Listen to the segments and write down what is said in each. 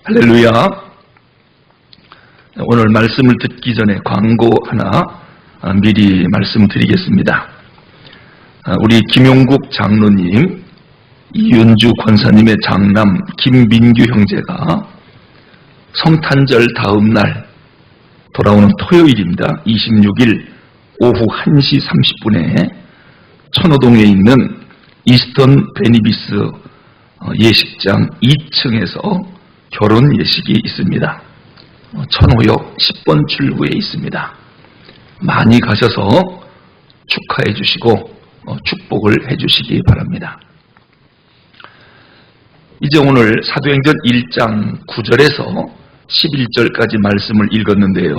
할렐루야. 오늘 말씀을 듣기 전에 광고 하나 미리 말씀드리겠습니다. 우리 김용국 장로님, 이윤주 권사님의 장남 김민규 형제가 성탄절 다음 날 돌아오는 토요일입니다. 26일 오후 1시 30분에 천호동에 있는 이스턴 베니비스 예식장 2층에서 결혼 예식이 있습니다. 천호역 10번 출구에 있습니다. 많이 가셔서 축하해 주시고 축복을 해 주시기 바랍니다. 이제 오늘 사도행전 1장 9절에서 11절까지 말씀을 읽었는데요.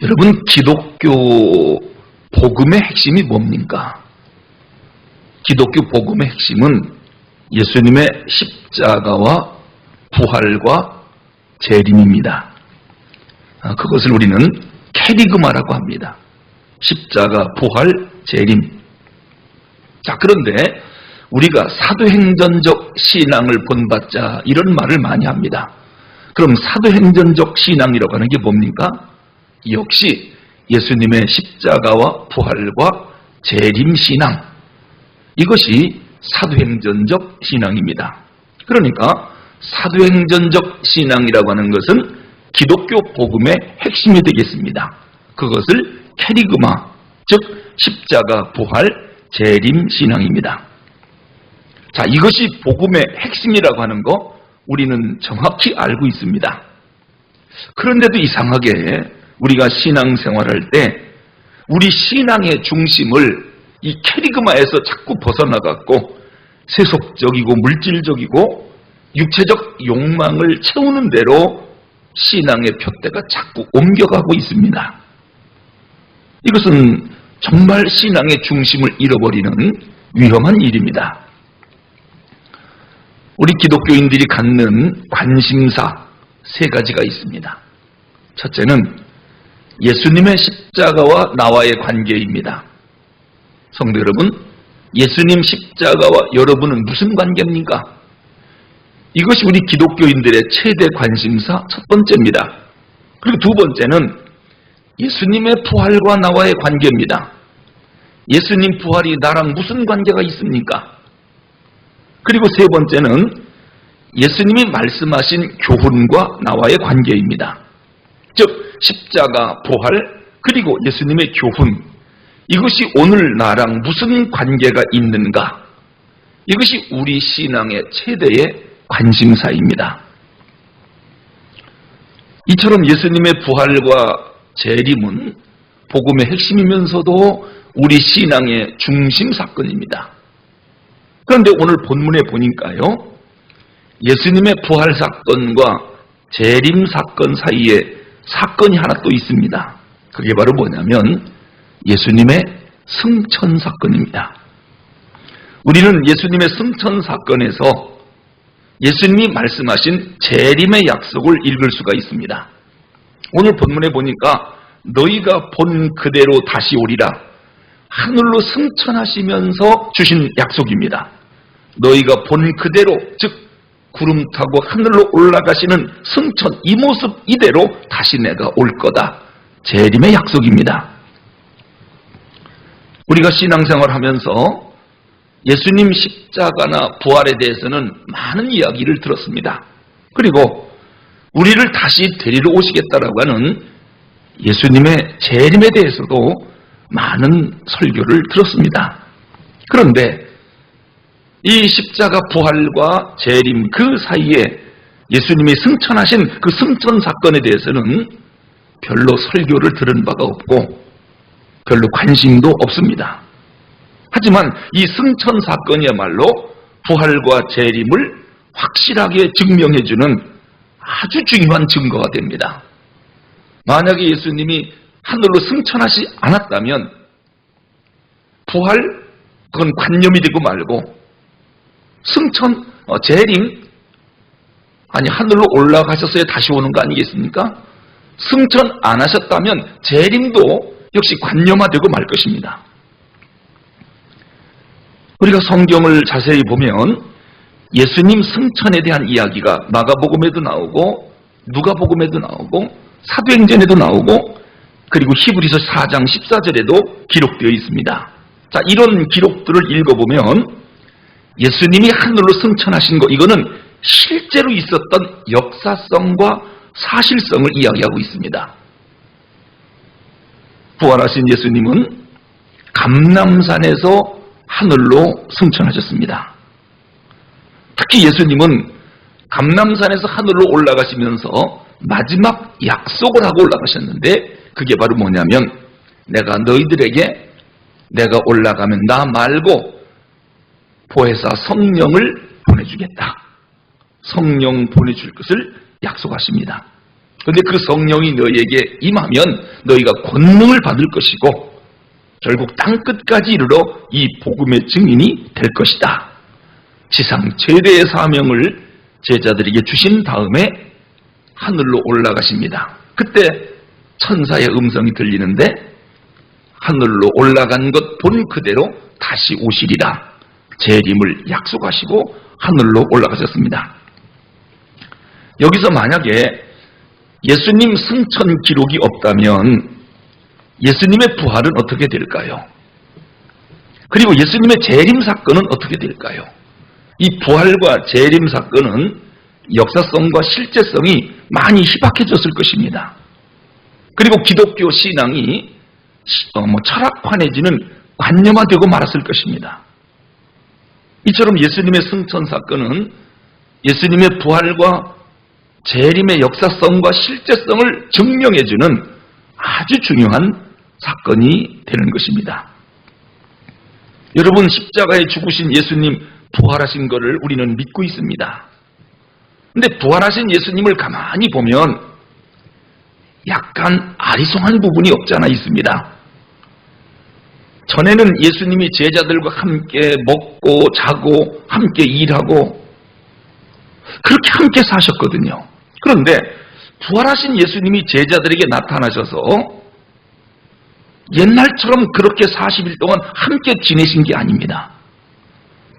여러분, 기독교 복음의 핵심이 뭡니까? 기독교 복음의 핵심은 예수님의 십자가와 부활과 재림입니다. 그것을 우리는 캐리그마라고 합니다. 십자가, 부활, 재림. 자, 그런데 우리가 사도행전적 신앙을 본받자 이런 말을 많이 합니다. 그럼 사도행전적 신앙이라고 하는 게 뭡니까? 역시 예수님의 십자가와 부활과 재림 신앙, 이것이 사도행전적 신앙입니다. 그러니까 사도행전적 신앙이라고 하는 것은 기독교 복음의 핵심이 되겠습니다. 그것을 캐리그마, 즉 십자가, 부활, 재림 신앙입니다. 자, 이것이 복음의 핵심이라고 하는 거 우리는 정확히 알고 있습니다. 그런데도 이상하게 우리가 신앙생활할 때 우리 신앙의 중심을 이 캐리그마에서 자꾸 벗어나갖고 세속적이고 물질적이고 육체적 욕망을 채우는 대로 신앙의 푯대가 자꾸 옮겨가고 있습니다. 이것은 정말 신앙의 중심을 잃어버리는 위험한 일입니다. 우리 기독교인들이 갖는 관심사 세 가지가 있습니다. 첫째는 예수님의 십자가와 나와의 관계입니다. 성도 여러분, 예수님 십자가와 여러분은 무슨 관계입니까? 이것이 우리 기독교인들의 최대 관심사 첫 번째입니다. 그리고 두 번째는 예수님의 부활과 나와의 관계입니다. 예수님 부활이 나랑 무슨 관계가 있습니까? 그리고 세 번째는 예수님이 말씀하신 교훈과 나와의 관계입니다. 즉 십자가, 부활, 그리고 예수님의 교훈, 이것이 오늘 나랑 무슨 관계가 있는가? 이것이 우리 신앙의 최대의 관심사입니다. 이처럼 예수님의 부활과 재림은 복음의 핵심이면서도 우리 신앙의 중심 사건입니다. 그런데 오늘 본문에 보니까요, 예수님의 부활 사건과 재림 사건 사이에 사건이 하나 또 있습니다. 그게 바로 뭐냐면 예수님의 승천 사건입니다. 우리는 예수님의 승천 사건에서 예수님이 말씀하신 재림의 약속을 읽을 수가 있습니다. 오늘 본문에 보니까 너희가 본 그대로 다시 오리라, 하늘로 승천하시면서 주신 약속입니다. 너희가 본 그대로, 즉 구름 타고 하늘로 올라가시는 승천, 이 모습 이대로 다시 내가 올 거다. 재림의 약속입니다. 우리가 신앙생활 하면서 예수님 십자가나 부활에 대해서는 많은 이야기를 들었습니다. 그리고 우리를 다시 데리러 오시겠다라고 하는 예수님의 재림에 대해서도 많은 설교를 들었습니다. 그런데 이 십자가, 부활과 재림 그 사이에 예수님이 승천하신 그 승천 사건에 대해서는 별로 설교를 들은 바가 없고 별로 관심도 없습니다. 하지만 이 승천 사건이야말로 부활과 재림을 확실하게 증명해주는 아주 중요한 증거가 됩니다. 만약에 예수님이 하늘로 승천하지 않았다면 부활, 그건 관념이 되고 말고 승천, 재림, 아니 하늘로 올라가셨어야 다시 오는 거 아니겠습니까? 승천 안 하셨다면 재림도 역시 관념화되고 말 것입니다. 우리가 성경을 자세히 보면 예수님 승천에 대한 이야기가 마가복음에도 나오고 누가복음에도 나오고 사도행전에도 나오고 그리고 히브리서 4장 14절에도 기록되어 있습니다. 자, 이런 기록들을 읽어보면 예수님이 하늘로 승천하신 것, 이거는 실제로 있었던 역사성과 사실성을 이야기하고 있습니다. 부활하신 예수님은 감람산에서 하늘로 승천하셨습니다. 특히 예수님은 감람산에서 하늘로 올라가시면서 마지막 약속을 하고 올라가셨는데 그게 바로 뭐냐면 내가 너희들에게 내가 올라가면 나 말고 보혜사 성령을 보내주겠다. 성령 보내줄 것을 약속하십니다. 그런데 그 성령이 너희에게 임하면 너희가 권능을 받을 것이고 결국 땅끝까지 이르러 이 복음의 증인이 될 것이다. 지상 최대의 사명을 제자들에게 주신 다음에 하늘로 올라가십니다. 그때 천사의 음성이 들리는데 하늘로 올라간 것 본 그대로 다시 오시리라. 재림을 약속하시고 하늘로 올라가셨습니다. 여기서 만약에 예수님 승천 기록이 없다면 예수님의 부활은 어떻게 될까요? 그리고 예수님의 재림 사건은 어떻게 될까요? 이 부활과 재림 사건은 역사성과 실제성이 많이 희박해졌을 것입니다. 그리고 기독교 신앙이 철학화해지는 관념화되고 말았을 것입니다. 이처럼 예수님의 승천 사건은 예수님의 부활과 재림의 역사성과 실제성을 증명해주는 아주 중요한 사건이 되는 것입니다. 여러분, 십자가에 죽으신 예수님 부활하신 것을 우리는 믿고 있습니다. 근데 부활하신 예수님을 가만히 보면 약간 아리송한 부분이 없지 않아 있습니다. 전에는 예수님이 제자들과 함께 먹고 자고 함께 일하고 그렇게 함께 사셨거든요. 그런데 부활하신 예수님이 제자들에게 나타나셔서 옛날처럼 그렇게 40일 동안 함께 지내신 게 아닙니다.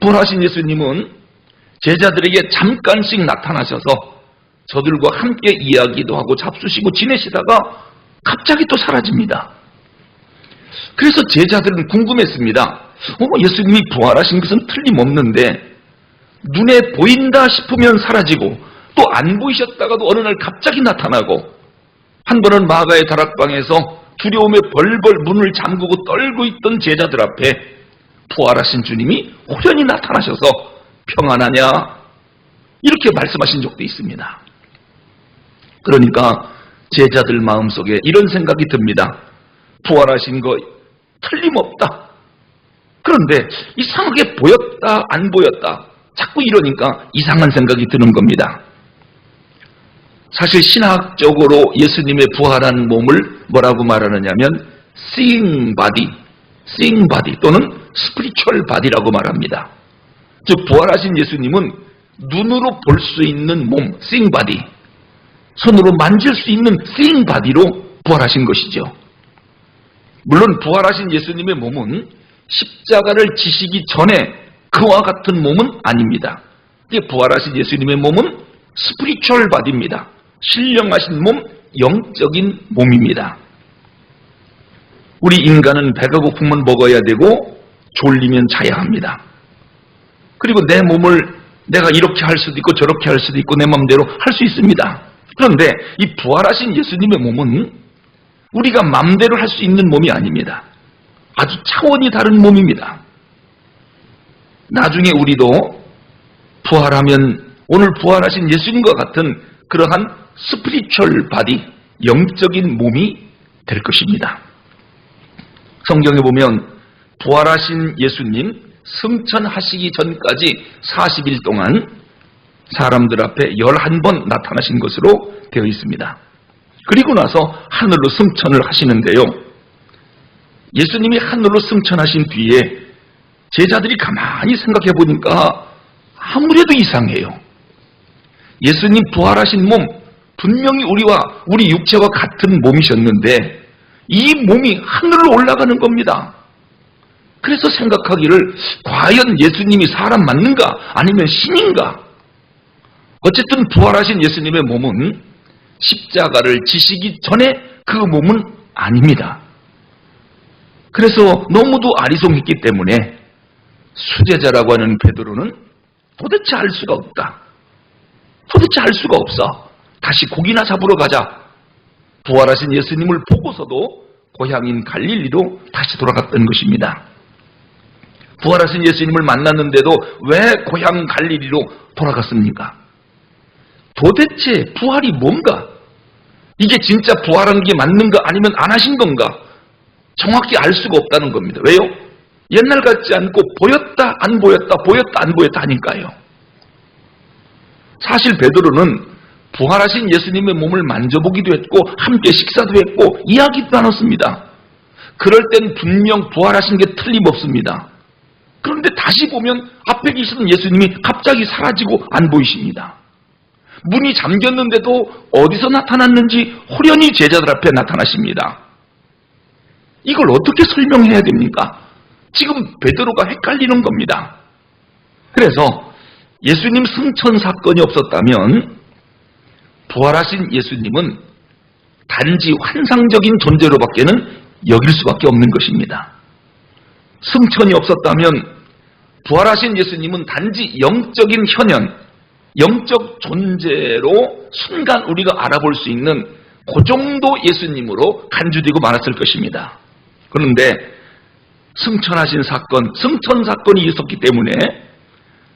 부활하신 예수님은 제자들에게 잠깐씩 나타나셔서 저들과 함께 이야기도 하고 잡수시고 지내시다가 갑자기 또 사라집니다. 그래서 제자들은 궁금했습니다. 예수님이 부활하신 것은 틀림없는데 눈에 보인다 싶으면 사라지고 또 안 보이셨다가도 어느 날 갑자기 나타나고 한 번은 마가의 다락방에서 두려움에 벌벌 문을 잠그고 떨고 있던 제자들 앞에 부활하신 주님이 호련히 나타나셔서 평안하냐 이렇게 말씀하신 적도 있습니다. 그러니까 제자들 마음속에 이런 생각이 듭니다. 부활하신 거 틀림없다. 그런데 이상하게 보였다 안 보였다 자꾸 이러니까 이상한 생각이 드는 겁니다. 사실 신학적으로 예수님의 부활한 몸을 뭐라고 말하느냐면 seeing body 또는 spiritual body라고 말합니다. 즉 부활하신 예수님은 눈으로 볼 수 있는 몸 seeing body, 손으로 만질 수 있는 seeing body로 부활하신 것이죠. 물론 부활하신 예수님의 몸은 십자가를 지시기 전에 그와 같은 몸은 아닙니다. 부활하신 예수님의 몸은 스피리추얼 바디입니다. 신령하신 몸, 영적인 몸입니다. 우리 인간은 배가 고프면 먹어야 되고 졸리면 자야 합니다. 그리고 내 몸을 내가 이렇게 할 수도 있고 저렇게 할 수도 있고 내 마음대로 할 수 있습니다. 그런데 이 부활하신 예수님의 몸은 우리가 마음대로 할 수 있는 몸이 아닙니다. 아주 차원이 다른 몸입니다. 나중에 우리도 부활하면 오늘 부활하신 예수님과 같은 그러한 스피리추얼 바디, 영적인 몸이 될 것입니다. 성경에 보면 부활하신 예수님 승천하시기 전까지 40일 동안 사람들 앞에 11번 나타나신 것으로 되어 있습니다. 그리고 나서 하늘로 승천을 하시는데요. 예수님이 하늘로 승천하신 뒤에 제자들이 가만히 생각해 보니까 아무래도 이상해요. 예수님 부활하신 몸, 분명히 우리 육체와 같은 몸이셨는데 이 몸이 하늘로 올라가는 겁니다. 그래서 생각하기를 과연 예수님이 사람 맞는가 아니면 신인가? 어쨌든 부활하신 예수님의 몸은 십자가를 지시기 전에 그 몸은 아닙니다. 그래서 너무도 아리송했기 때문에 수제자라고 하는 베드로는 도대체 알 수가 없다. 도대체 알 수가 없어. 다시 고기나 잡으러 가자. 부활하신 예수님을 보고서도 고향인 갈릴리로 다시 돌아갔던 것입니다. 부활하신 예수님을 만났는데도 왜 고향 갈릴리로 돌아갔습니까? 도대체 부활이 뭔가? 이게 진짜 부활한 게 맞는가 아니면 안 하신 건가? 정확히 알 수가 없다는 겁니다. 왜요? 옛날 같지 않고 보였다 안 보였다 보였다 안 보였다 하니까요. 사실 베드로는 부활하신 예수님의 몸을 만져보기도 했고 함께 식사도 했고 이야기도 나눴습니다. 그럴 땐 분명 부활하신 게 틀림없습니다. 그런데 다시 보면 앞에 계시던 예수님이 갑자기 사라지고 안 보이십니다. 문이 잠겼는데도 어디서 나타났는지 호련히 제자들 앞에 나타나십니다. 이걸 어떻게 설명해야 됩니까? 지금 베드로가 헷갈리는 겁니다. 그래서 예수님 승천 사건이 없었다면 부활하신 예수님은 단지 환상적인 존재로밖에는 여길 수밖에 없는 것입니다. 승천이 없었다면 부활하신 예수님은 단지 영적인 현현, 영적 존재로 순간 우리가 알아볼 수 있는 그 정도 예수님으로 간주되고 말았을 것입니다. 그런데 승천하신 사건, 승천 사건이 있었기 때문에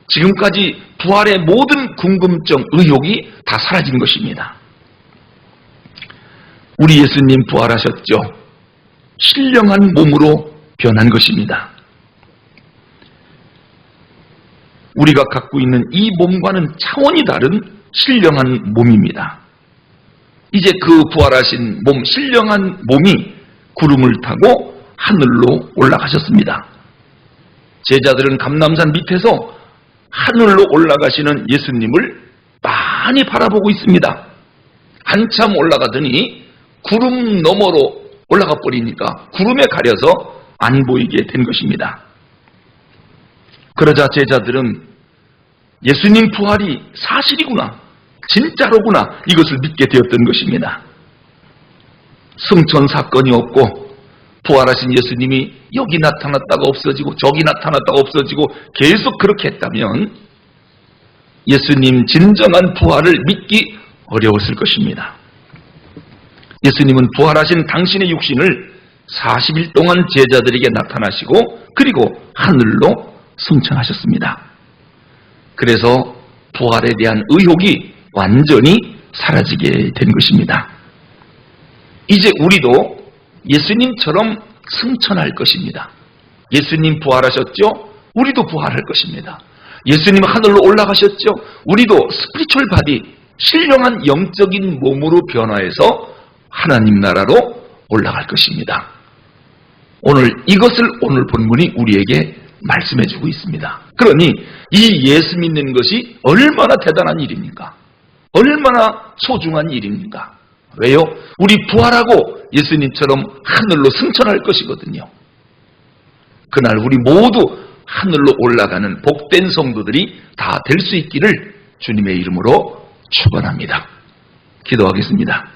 지금까지 부활의 모든 궁금증, 의혹이 다 사라진 것입니다. 우리 예수님 부활하셨죠. 신령한 몸으로 변한 것입니다. 우리가 갖고 있는 이 몸과는 차원이 다른 신령한 몸입니다. 이제 그 부활하신 몸, 신령한 몸이 구름을 타고 하늘로 올라가셨습니다. 제자들은 감람산 밑에서 하늘로 올라가시는 예수님을 많이 바라보고 있습니다. 한참 올라가더니 구름 너머로 올라가 버리니까 구름에 가려서 안 보이게 된 것입니다. 그러자 제자들은 예수님 부활이 사실이구나, 진짜로구나, 이것을 믿게 되었던 것입니다. 승천 사건이 없고 부활하신 예수님이 여기 나타났다가 없어지고 저기 나타났다가 없어지고 계속 그렇게 했다면 예수님 진정한 부활을 믿기 어려웠을 것입니다. 예수님은 부활하신 당신의 육신을 40일 동안 제자들에게 나타나시고 그리고 하늘로 승천하셨습니다. 그래서 부활에 대한 의혹이 완전히 사라지게 된 것입니다. 이제 우리도 예수님처럼 승천할 것입니다. 예수님 부활하셨죠? 우리도 부활할 것입니다. 예수님 하늘로 올라가셨죠? 우리도 스피리추얼 바디, 신령한 영적인 몸으로 변화해서 하나님 나라로 올라갈 것입니다. 이것을 오늘 본문이 우리에게 말씀해주고 있습니다. 그러니 이 예수 믿는 것이 얼마나 대단한 일입니까? 얼마나 소중한 일입니까? 왜요? 우리 부활하고 예수님처럼 하늘로 승천할 것이거든요. 그날 우리 모두 하늘로 올라가는 복된 성도들이 다 될 수 있기를 주님의 이름으로 축원합니다. 기도하겠습니다.